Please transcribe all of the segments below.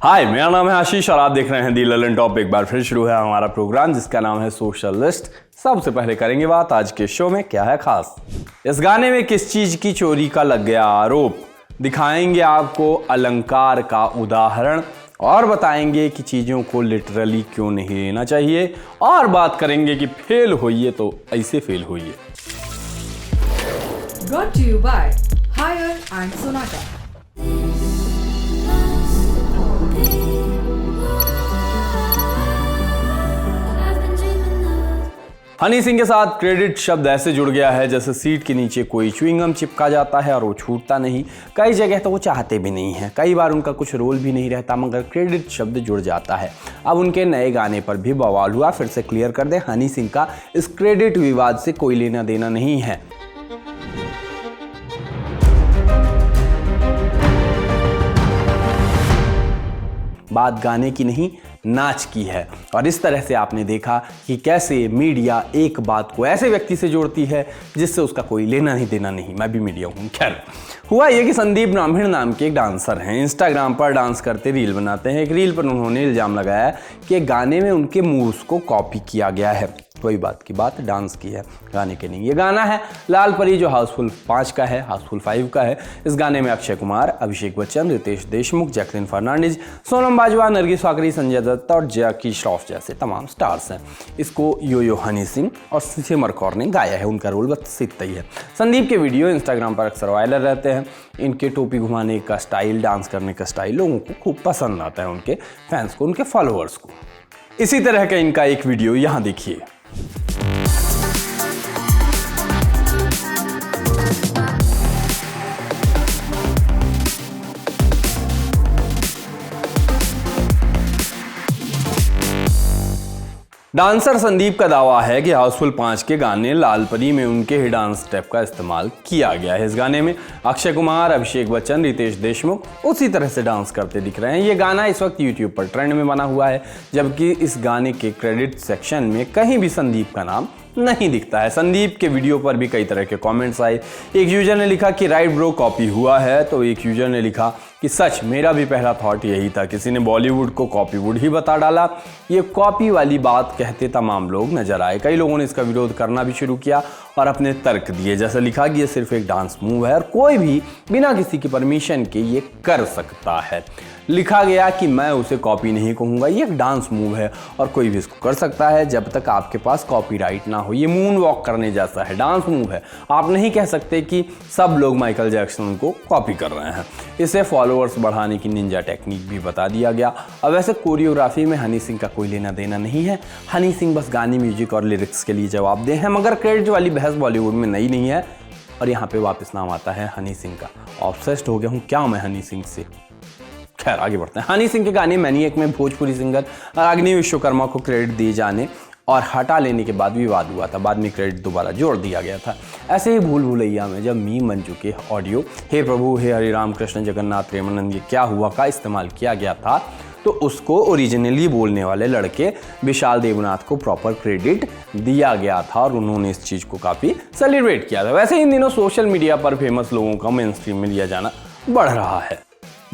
हाय, मेरा नाम है आशीष और आप देख रहे हैं दी ललन टॉप। एक बार फिर शुरू है हमारा प्रोग्राम जिसका नाम है सोशल लिस्ट। सबसे पहले करेंगे बात आज के शो में क्या है खास। इस गाने में किस चीज की चोरी का लग गया आरोप, दिखाएंगे आपको अलंकार का उदाहरण और बताएंगे कि चीजों को लिटरली क्यों नहीं लेना चाहिए, और बात करेंगे कि फेल होइए तो ऐसे फेल होइए। Brought to you by Hire and Sonata. Honey Singh के साथ क्रेडिट शब्द ऐसे जुड़ गया है जैसे सीट के नीचे कोई च्युइंगम चिपका जाता है और वो छूटता नहीं। कई जगह तो वो चाहते भी नहीं है, कई बार उनका कुछ रोल भी नहीं रहता मगर क्रेडिट शब्द जुड़ जाता है। अब उनके नए गाने पर भी बवाल हुआ। फिर से क्लियर कर दें, हनी सिंह का इस क्रेडिट विवाद से कोई लेना देना नहीं है। बात गाने की नहीं, नाच की है। और इस तरह से आपने देखा कि कैसे मीडिया एक बात को ऐसे व्यक्ति से जोड़ती है जिससे उसका कोई लेना ही देना नहीं। मैं भी मीडिया हूँ। खैर, हुआ ये कि संदीप ब्राह्मण नाम के एक डांसर हैं। इंस्टाग्राम पर डांस करते रील बनाते हैं। एक रील पर उन्होंने इल्जाम लगाया कि गाने में उनके मूव्स को कॉपी किया गया है। वही बात की बात, डांस की है, गाने के नहीं। ये गाना है लाल परी जो हाउसफुल 5 का है, हाउसफुल 5 का है। इस गाने में अक्षय कुमार, अभिषेक बच्चन, रितेश देशमुख, जैकलिन फर्नांडिस, सोनम बाजवा, नरगिस फाकरी, संजय दत्त और जैकी श्रॉफ जैसे तमाम स्टार्स हैं। इसको यो हनी सिंह और सिमर कौर ने गाया है। उनका रोल बस इतना ही है। संदीप के वीडियो इंस्टाग्राम पर अक्सर वायरल रहते हैं। इनके टोपी घुमाने का स्टाइल, डांस करने का स्टाइल लोगों को खूब पसंद आता है, उनके फैंस को, उनके फॉलोअर्स को। इसी तरह का इनका एक वीडियो यहाँ देखिए। डांसर संदीप का दावा है कि हाउसफुल 5 के गाने लाल परी में उनके ही डांस स्टेप का इस्तेमाल किया गया है। इस गाने में अक्षय कुमार, अभिषेक बच्चन, रितेश देशमुख उसी तरह से डांस करते दिख रहे हैं। ये गाना इस वक्त यूट्यूब पर ट्रेंड में बना हुआ है, जबकि इस गाने के क्रेडिट सेक्शन में कहीं भी संदीप का नाम नहीं दिखता है। संदीप के वीडियो पर भी कई तरह के कमेंट्स आए। एक यूजर ने लिखा कि राइट ब्रो, कॉपी हुआ है, तो एक यूजर ने लिखा कि सच, मेरा भी पहला थॉट यही था। किसी ने बॉलीवुड को कॉपीवुड ही बता डाला। ये कॉपी वाली बात कहते तमाम लोग नजर आए। कई लोगों ने इसका विरोध करना भी शुरू किया और अपने तर्क दिए। जैसे लिखा कि ये सिर्फ एक डांस मूव है और कोई भी बिना किसी की परमिशन के ये कर सकता है। लिखा गया कि मैं उसे कॉपी नहीं कहूँगा, ये एक डांस मूव है और कोई भी इसको कर सकता है जब तक आपके पास कॉपीराइट ना हो। ये मून वॉक करने जैसा है, डांस मूव है। आप नहीं कह सकते कि सब लोग माइकल जैक्सन को कॉपी कर रहे हैं। इसे फॉलोअर्स बढ़ाने की निंजा टेक्निक भी बता दिया गया। अब वैसे कोरियोग्राफी में हनी सिंह का कोई लेना देना नहीं है। हनी सिंह बस गाने, म्यूजिक और लिरिक्स के लिए जवाबदेह हैं, मगर क्रेडिट वाली बहस बॉलीवुड में नई नहीं है। और यहाँ पे वापस नाम आता है हनी सिंह का। ऑब्सेस्ड हो गया हूँ क्या मैं हनी सिंह से। खैर, आगे बढ़ते हैं। हनी सिंह के गाने मैनिएक में भोजपुरी सिंगर रागिनी विश्वकर्मा को क्रेडिट दिए जाने और हटा लेने के बाद विवाद हुआ था। बाद में क्रेडिट दोबारा जोड़ दिया गया था। ऐसे ही भूल भुलैया में जब मीम बन चुके ऑडियो हे प्रभु हे हरि राम कृष्ण जगन्नाथ प्रेमानंद ये क्या हुआ का इस्तेमाल किया गया था, तो उसको ओरिजिनली बोलने वाले लड़के विशाल देवनाथ को प्रॉपर क्रेडिट दिया गया था और उन्होंने इस चीज़ को काफ़ी सेलिब्रेट किया था। वैसे इन दिनों सोशल मीडिया पर फेमस लोगों का मेन स्ट्रीम में लिया जाना बढ़ रहा है।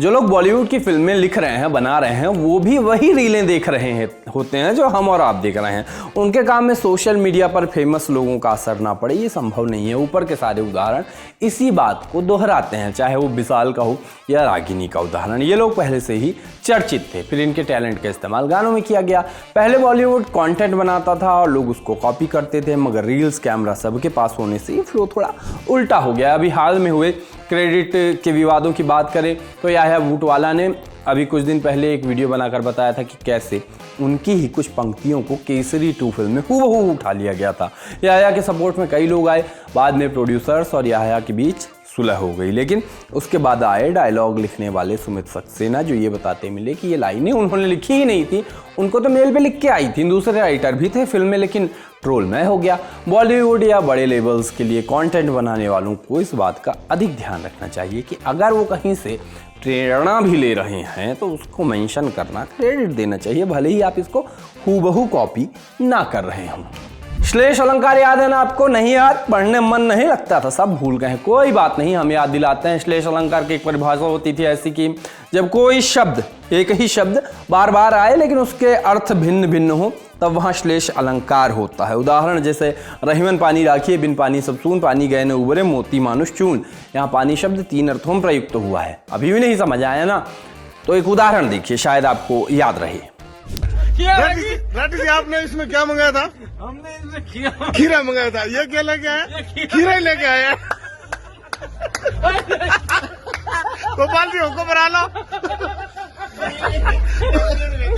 जो लोग बॉलीवुड की फिल्में लिख रहे हैं, बना रहे हैं, वो भी वही रीलें देख रहे हैं होते हैं जो हम और आप देख रहे हैं। उनके काम में सोशल मीडिया पर फेमस लोगों का असर ना पड़े, ये संभव नहीं है। ऊपर के सारे उदाहरण इसी बात को दोहराते हैं, चाहे वो विशाल का हो या रागिनी का उदाहरण। ये लोग पहले से ही चर्चित थे, फिर इनके टैलेंट का इस्तेमाल गानों में किया गया। पहले बॉलीवुड कंटेंट बनाता था और लोग उसको कॉपी करते थे, मगर रील्स, कैमरा सबके पास होने से ये फ्लो थोड़ा उल्टा हो गया। अभी हाल में हुए क्रेडिट के विवादों की बात करें तो याह्या भूटवाला ने अभी कुछ दिन पहले एक वीडियो बनाकर बताया था कि कैसे उनकी ही कुछ पंक्तियों को केसरी 2 फिल्म में हूबहू उठा लिया गया था। याह्या के सपोर्ट में कई लोग आए। बाद में प्रोड्यूसर्स और याह्या के बीच सुलह हो गई, लेकिन उसके बाद आए डायलॉग लिखने वाले सुमित सक्सेना, जो ये बताते मिले कि ये लाइनें उन्होंने लिखी ही नहीं थी, उनको तो मेल पे लिख के आई थी। दूसरे राइटर भी थे फिल्म में, लेकिन ट्रोल में हो गया। बॉलीवुड या बड़े लेवल्स के लिए कंटेंट बनाने वालों को इस बात का अधिक ध्यान रखना चाहिए कि अगर वो कहीं से प्रेरणा भी ले रहे हैं तो उसको मेंशन करना, क्रेडिट देना चाहिए, भले ही आप इसको हूबहू कॉपी ना कर रहे हों। श्लेष अलंकार याद है ना आपको? नहीं याद? पढ़ने मन नहीं लगता था, सब भूल गए हैं। कोई बात नहीं, हम याद दिलाते हैं। श्लेष अलंकार की एक परिभाषा होती थी ऐसी कि जब कोई शब्द एक ही शब्द बार बार आए लेकिन उसके अर्थ भिन्न भिन्न हो तब वहाँ श्लेष अलंकार होता है। उदाहरण जैसे रहीमन पानी राखिए, बिन पानी सब सून, पानी गए न उबरे, मोती मानुष चून। यहाँ पानी शब्द 3 अर्थों में प्रयुक्त हुआ है। अभी भी नहीं समझ आया ना, तो एक उदाहरण देखिए, शायद आपको याद रहे। राठी जी, आपने इसमें क्या मंगाया था? हमने इसमें खीरा मंगाया था। ये क्या लेके आया? खीरा ही लेके आया। गोपाल जी हमको बना लो,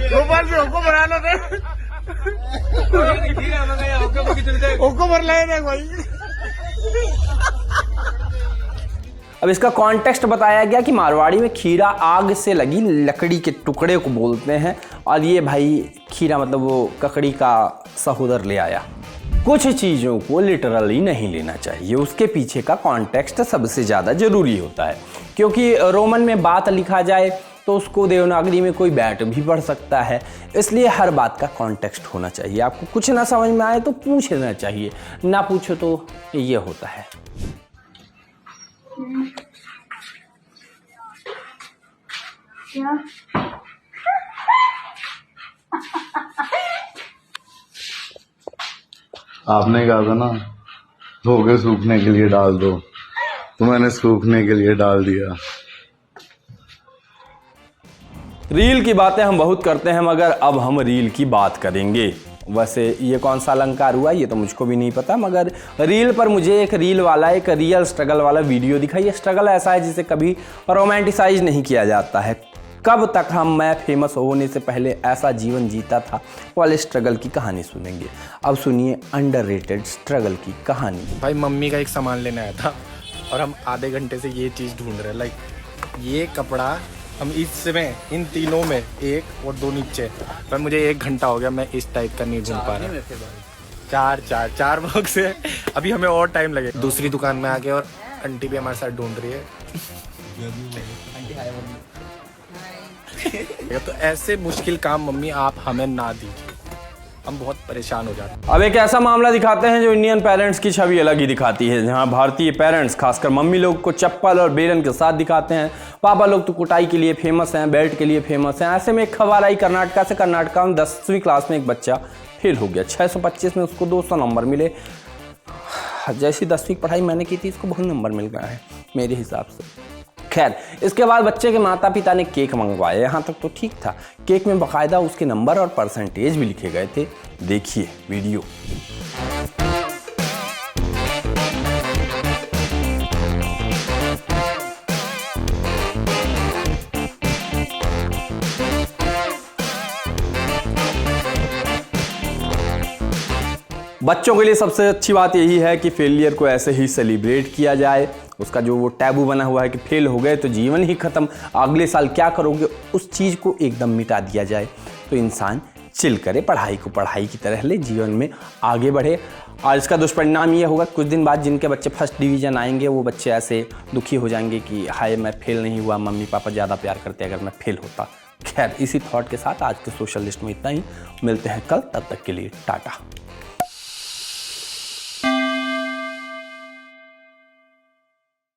गोपाल जी हमको बना लो, हमको भर लाए भाई। अब इसका कॉन्टेक्स्ट बताया गया कि मारवाड़ी में खीरा आग से लगी लकड़ी के टुकड़े को बोलते हैं, और ये भाई खीरा मतलब वो ककड़ी का सहोदर ले आया। कुछ चीज़ों को लिटरली नहीं लेना चाहिए, उसके पीछे का कॉन्टेक्स्ट सबसे ज़्यादा ज़रूरी होता है। क्योंकि रोमन में बात लिखा जाए तो उसको देवनागरी में कोई बैठ भी पढ़ सकता है, इसलिए हर बात का कॉन्टेक्स्ट होना चाहिए। आपको कुछ ना समझ में आए तो पूछ लेना चाहिए, ना पूछो तो ये होता है। क्या? आपने कहा था ना धो के सूखने के लिए डाल दो, तो मैंने सूखने के लिए डाल दिया। रील की बातें हम बहुत करते हैं, मगर अब हम रील की बात करेंगे। वैसे ये कौन सा अलंकार हुआ ये तो मुझको भी नहीं पता, मगर रील पर मुझे एक रील वाला, एक रियल स्ट्रगल वाला वीडियो दिखा। ये स्ट्रगल ऐसा है जिसे कभी रोमांटिसाइज नहीं किया जाता है। कब तक मैं फेमस होने से पहले ऐसा जीवन जीता था वाले स्ट्रगल की कहानी सुनेंगे। अब सुनिए अंडररेटेड स्ट्रगल की कहानी। भाई मम्मी का एक सामान लेने आया था और हम आधे घंटे से ये चीज़ ढूंढ रहे हैं। लाइक ये कपड़ा हम इसमें इन तीनों में एक और दो नीचे, पर मुझे 1 घंटा हो गया, मैं इस टाइप का नहीं ढूंढ पा रहा। चार बॉक्स है, अभी हमें और टाइम लगे। दूसरी दुकान में आके और आंटी भी हमारे साथ ढूंढ रही है। तो ऐसे मुश्किल काम मम्मी आप हमें ना दीजिए, हम बहुत परेशान हो जाते हैं। अब एक ऐसा मामला दिखाते हैं जो इंडियन पेरेंट्स की छवि अलग ही दिखाती है, जहां भारतीय पेरेंट्स खासकर मम्मी लोग को चप्पल और बेलन के साथ दिखाते हैं। पापा लोग तो कुटाई के लिए फेमस हैं, बेल्ट के लिए फेमस हैं। ऐसे में एक खबर आई कर्नाटका से। कर्नाटका में 10वीं क्लास में एक बच्चा फेल हो गया। 625 में उसको 200 नंबर मिले। जैसी 10वीं की पढ़ाई मैंने की थी, इसको बहुत नंबर मिल गया है मेरे हिसाब से। खैर, इसके बाद बच्चे के माता पिता ने केक मंगवाया। यहाँ तक तो ठीक था। केक में बाकायदा उसके नंबर और परसेंटेज भी लिखे गए थे। देखिए वीडियो। बच्चों के लिए सबसे अच्छी बात यही है कि फेलियर को ऐसे ही सेलिब्रेट किया जाए। उसका जो वो टैबू बना हुआ है कि फेल हो गए तो जीवन ही खत्म, अगले साल क्या करोगे, उस चीज़ को एकदम मिटा दिया जाए तो इंसान चिल करे, पढ़ाई को पढ़ाई की तरह ले, जीवन में आगे बढ़े। और इसका दुष्परिणाम ये होगा, कुछ दिन बाद जिनके बच्चे फर्स्ट डिवीज़न आएंगे वो बच्चे ऐसे दुखी हो जाएंगे कि हाय मैं फेल नहीं हुआ, मम्मी पापा ज़्यादा प्यार करते अगर मैं फेल होता। खैर, इसी थॉट के साथ आज के सोशल लिस्ट में इतना ही। मिलते हैं कल, तब तक के लिए टाटा।